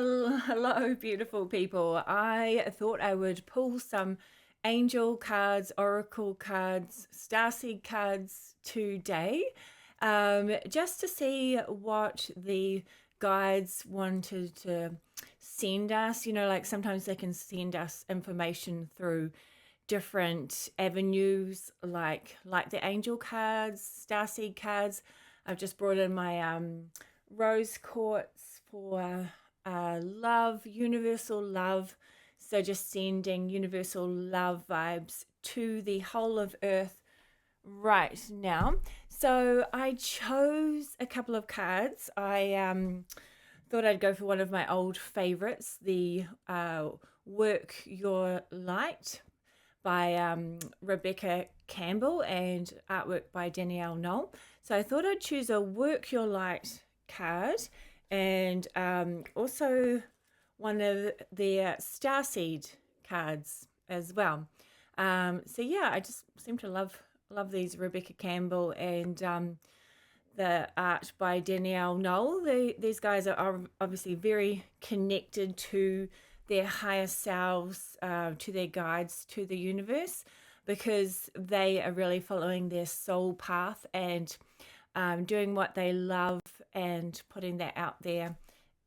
Hello, beautiful people. I thought I would pull some angel cards, oracle cards, starseed cards today, just to see what the guides wanted to send us. You know, like sometimes they can send us information through different avenues, like the angel cards, starseed cards. I've just brought in my rose quartz for love, universal love. So just sending universal love vibes to the whole of Earth right now. So I chose a couple of cards. I thought I'd go for one of my old favorites, the Work Your Light by Rebecca Campbell and artwork by Danielle Noel. So I thought I'd choose a Work Your Light card and also one of their Starseed cards as well. So yeah, I just seem to love these Rebecca Campbell and the art by Danielle Noel. These guys are obviously very connected to their higher selves, to their guides, to the universe, because they are really following their soul path and doing what they love and putting that out there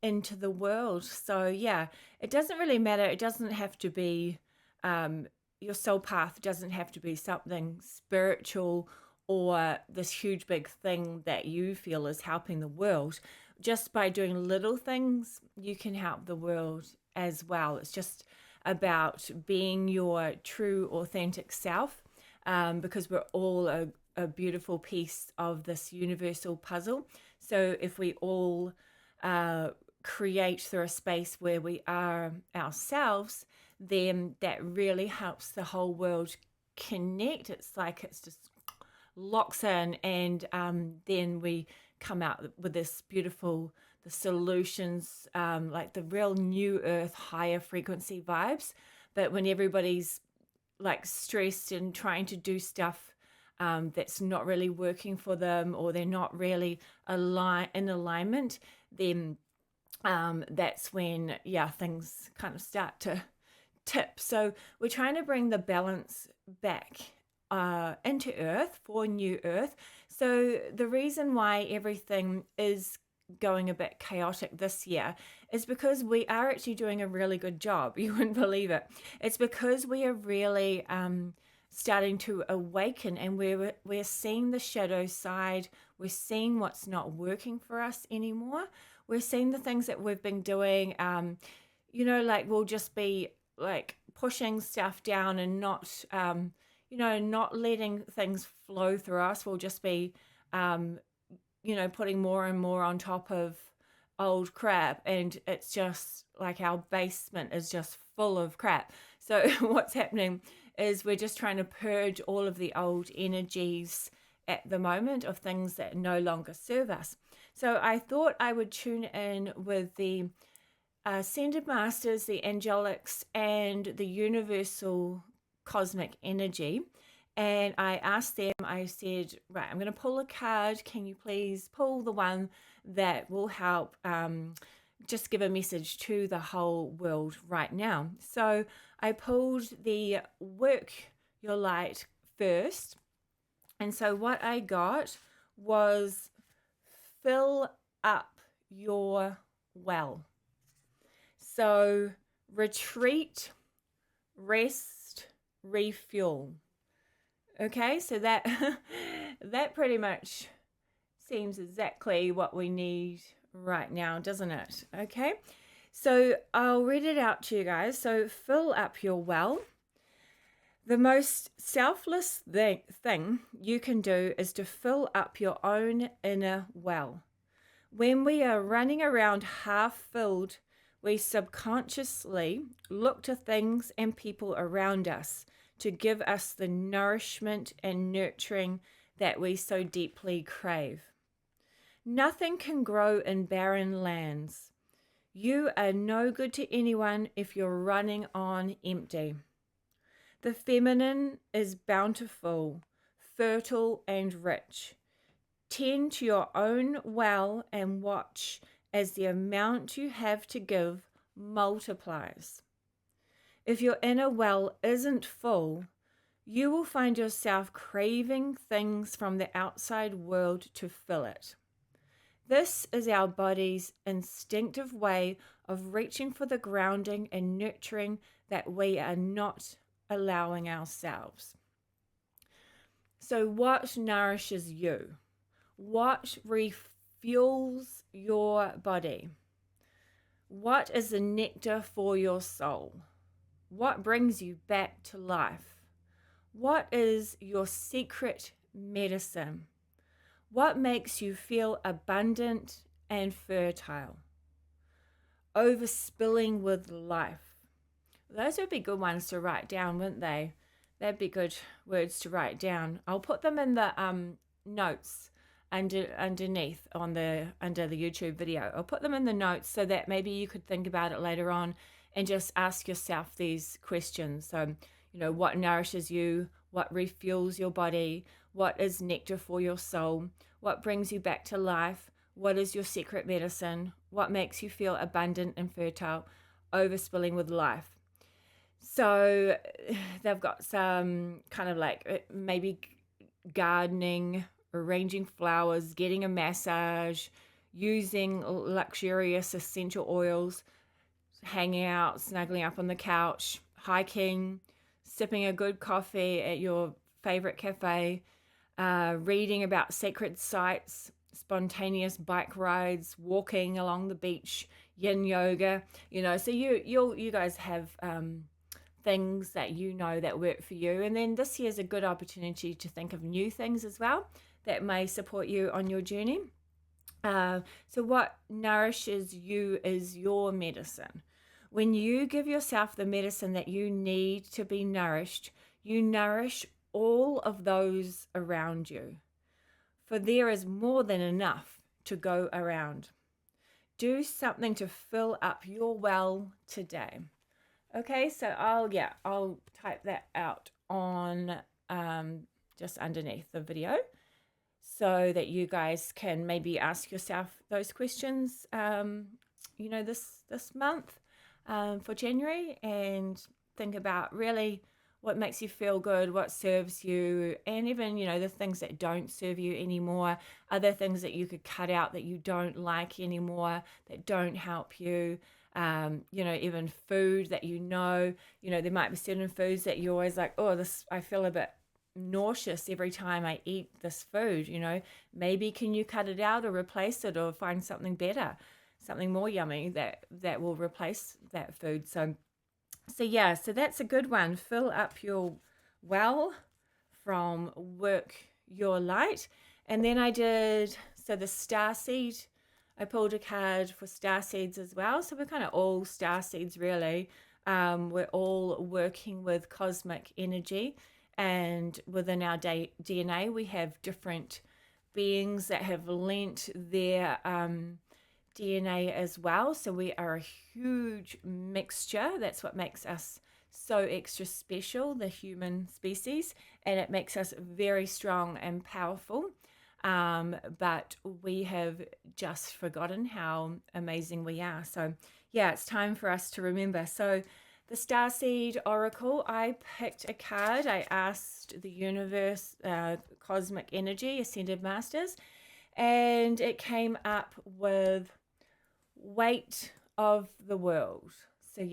into the world. So yeah, it doesn't really matter. It doesn't have to be your soul path doesn't have to be something spiritual or this huge big thing that you feel is helping the world. Just by doing little things, you can help the world as well. It's just about being your true, authentic self, because we're all a beautiful piece of this universal puzzle. So if we all create through a space where we are ourselves, then that really helps the whole world connect. It's like it's just locks in, and then we come out with this beautiful the solutions, like the real new earth higher frequency vibes. But when everybody's like stressed and trying to do stuff that's not really working for them, or they're not really in alignment, then that's when things kind of start to tip. So we're trying to bring the balance back into earth for new earth. So the reason why everything is going a bit chaotic this year is because we are actually doing a really good job. You wouldn't believe it. It's because we are really starting to awaken, and we're seeing the shadow side. We're seeing what's not working for us anymore. We're seeing the things that we've been doing, like we'll just be like pushing stuff down and not not letting things flow through us. We'll just be putting more and more on top of old crap, and it's just like our basement is just full of crap. So what's happening is we're just trying to purge all of the old energies at the moment of things that no longer serve us. So I thought I would tune in with the Ascended Masters, the angelics, and the universal cosmic energy. And I asked them, I said, right, I'm going to pull a card. Can you please pull the one that will help just give a message to the whole world right now? So I pulled the Work Your Light first. And so what I got was fill up your well. So retreat, rest, refuel. Okay, so that that pretty much seems exactly what we need right now, doesn't it? Okay, so I'll read it out to you guys. So fill up your well. The most selfless thing you can do is to fill up your own inner well. When we are running around half filled, we subconsciously look to things and people around us to give us the nourishment and nurturing that we so deeply crave. Nothing can grow in barren lands. You are no good to anyone if you're running on empty. The feminine is bountiful, fertile, and rich. Tend to your own well and watch as the amount you have to give multiplies. If your inner well isn't full, you will find yourself craving things from the outside world to fill it. This is our body's instinctive way of reaching for the grounding and nurturing that we are not allowing ourselves. So what nourishes you? What refuels your body? What is the nectar for your soul? What brings you back to life? What is your secret medicine? What makes you feel abundant and fertile? Overspilling with life. Those would be good ones to write down, wouldn't they? That'd be good words to write down. I'll put them in the notes underneath under the YouTube video. I'll put them in the notes so that maybe you could think about it later on and just ask yourself these questions. So, what nourishes you? What refuels your body? What is nectar for your soul? What brings you back to life? What is your secret medicine? What makes you feel abundant and fertile? Overspilling with life. So they've got some kind of like maybe gardening, arranging flowers, getting a massage, using luxurious essential oils, hanging out, snuggling up on the couch, hiking, sipping a good coffee at your favorite cafe, reading about sacred sites, spontaneous bike rides, walking along the beach, yin yoga, so you guys have things that that work for you. And then this year's a good opportunity to think of new things as well that may support you on your journey. So what nourishes you is your medicine. When you give yourself the medicine that you need to be nourished, you nourish all of those around you. For there is more than enough to go around. Do something to fill up your well today. Okay, so I'll type that out on just underneath the video so that you guys can maybe ask yourself those questions, this month for January, and think about really what makes you feel good, what serves you, and even, the things that don't serve you anymore, other things that you could cut out that you don't like anymore, that don't help you. Even food that there might be certain foods that you're always like, oh, I feel a bit nauseous every time I eat this food. Maybe can you cut it out or replace it or find something better, something more yummy that will replace that food. So that's a good one. Fill up your well from work your light. And then the Starseed, I pulled a card for Starseeds as well. So we're kind of all Starseeds, really. We're all working with cosmic energy, and within our DNA, we have different beings that have lent their DNA as well. So we are a huge mixture. That's what makes us so extra special, the human species, and it makes us very strong and powerful. But we have just forgotten how amazing we are. So it's time for us to remember. So the Starseed Oracle, I picked a card. I asked the universe, cosmic energy, ascended masters, and it came up with weight of the world. So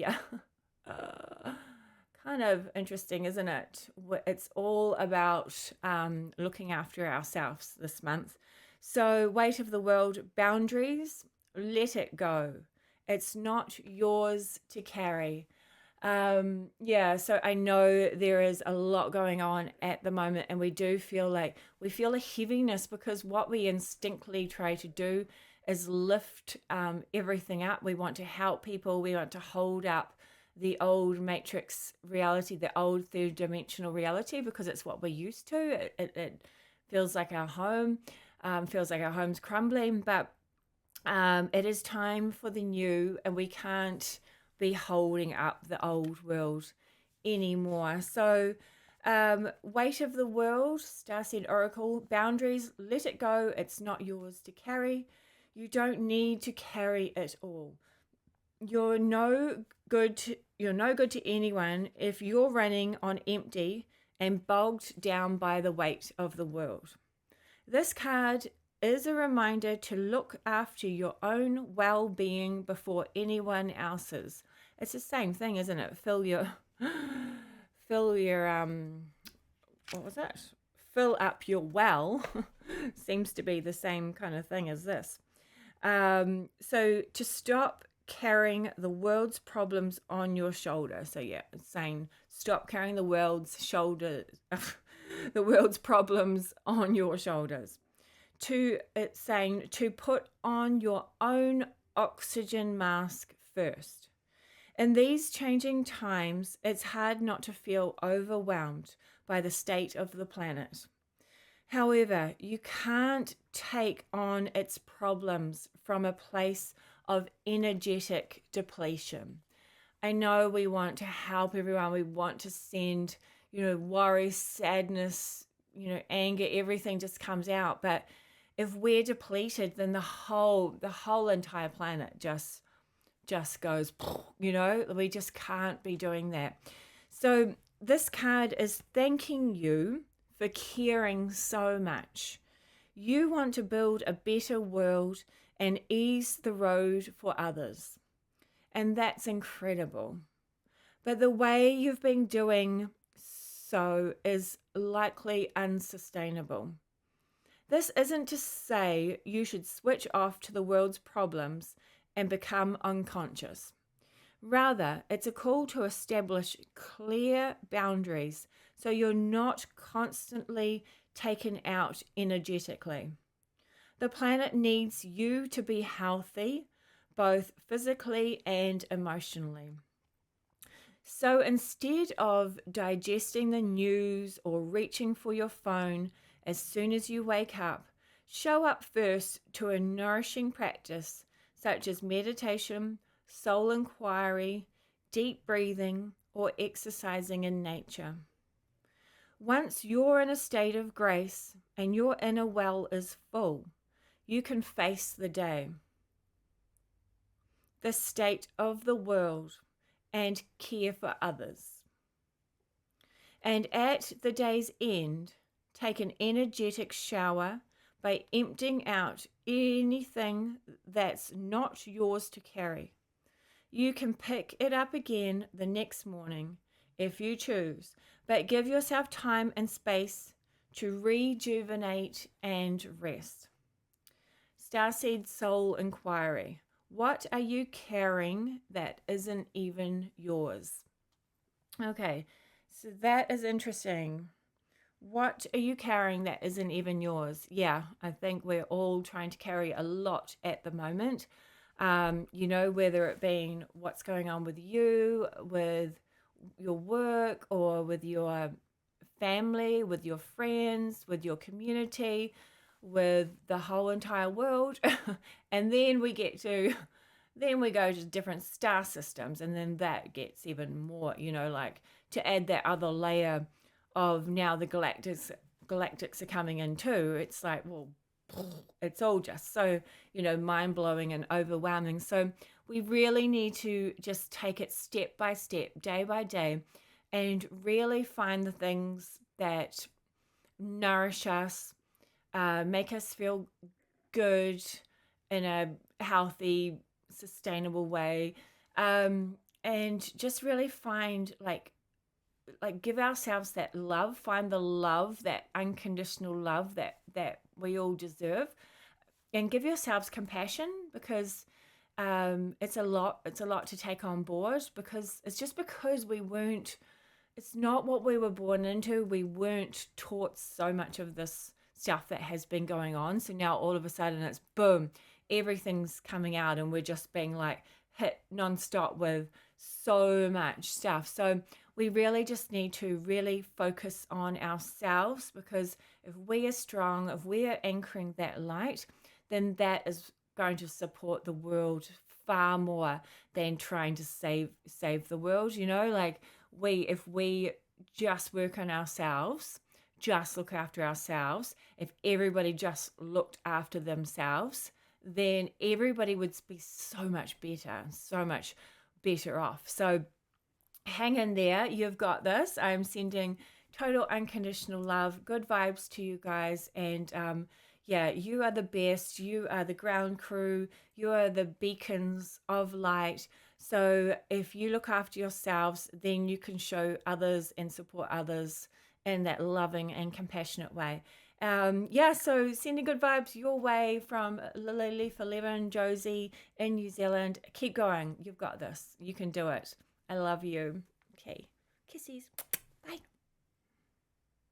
kind of interesting, isn't it? It's all about looking after ourselves this month. So weight of the world, boundaries, let it go. It's not yours to carry. So I know there is a lot going on at the moment, and we do feel a heaviness because what we instinctively try to do is lift everything up. We want to help people. We want to hold up the old matrix reality, the old third dimensional reality, because it's what we're used to. It feels like our home, feels like our home's crumbling, but it is time for the new, and we can't be holding up the old world anymore. So weight of the world, Starseed Oracle, boundaries, let it go. It's not yours to carry. You don't need to carry it all. You're no you're no good to anyone if you're running on empty and bogged down by the weight of the world. This card is a reminder to look after your own well-being before anyone else's. It's the same thing, isn't it? Fill your what was it? Fill up your well seems to be the same kind of thing as this. So to stop carrying the world's problems on your shoulder. So yeah, it's saying stop carrying the world's shoulder, the world's problems on your shoulders. It's saying to put on your own oxygen mask first. In these changing times, it's hard not to feel overwhelmed by the state of the planet. However, you can't take on its problems from a place of energetic depletion. I know we want to help everyone. We want to send, worry, sadness, anger, everything just comes out. But if we're depleted, then the whole entire planet just goes, we just can't be doing that. So this card is thanking you for caring so much. You want to build a better world and ease the road for others. And that's incredible. But the way you've been doing so is likely unsustainable. This isn't to say you should switch off to the world's problems and become unconscious. Rather, it's a call to establish clear boundaries so you're not constantly taken out energetically. The planet needs you to be healthy, both physically and emotionally. So instead of digesting the news or reaching for your phone as soon as you wake up, show up first to a nourishing practice such as meditation, soul inquiry, deep breathing, or exercising in nature. Once you're in a state of grace and your inner well is full, you can face the day, the state of the world, and care for others. And at the day's end, take an energetic shower by emptying out anything that's not yours to carry. You can pick it up again the next morning if you choose, but give yourself time and space to rejuvenate and rest. Starseed Soul Inquiry. What are you carrying that isn't even yours? Okay, so that is interesting. What are you carrying that isn't even yours? Yeah, I think we're all trying to carry a lot at the moment. Whether it being what's going on with you, with your work, or with your family, with your friends, with your community, with the whole entire world. And then we go to different star systems, and then that gets even more, like to add that other layer of now the galactics are coming in too. It's like, well, it's all just so, mind-blowing and overwhelming. So we really need to just take it step by step, day by day, and really find the things that nourish us, make us feel good in a healthy, sustainable way, and just really find like give ourselves that love, find the love, that unconditional love that we all deserve, and give yourselves compassion, because it's a lot to take on board, because it's just because it's not what we were born into. We weren't taught so much of this stuff that has been going on. So now all of a sudden it's boom, everything's coming out, and we're just being like hit nonstop with so much stuff. So we really just need to really focus on ourselves, because if we are strong, if we are anchoring that light, then that is going to support the world far more than trying to save the world. If we just work on ourselves, just look after ourselves, if everybody just looked after themselves, then everybody would be so much better off. So hang in there. You've got this. I'm sending total unconditional love, good vibes to you guys. And yeah, you are the best. You are the ground crew. You are the beacons of light. So if you look after yourselves, then you can show others and support others in that loving and compassionate way. Yeah, so sending good vibes your way from Lily Leaf 11, Jozee in New Zealand. Keep going. You've got this. You can do it. I love you. Okay. Kisses.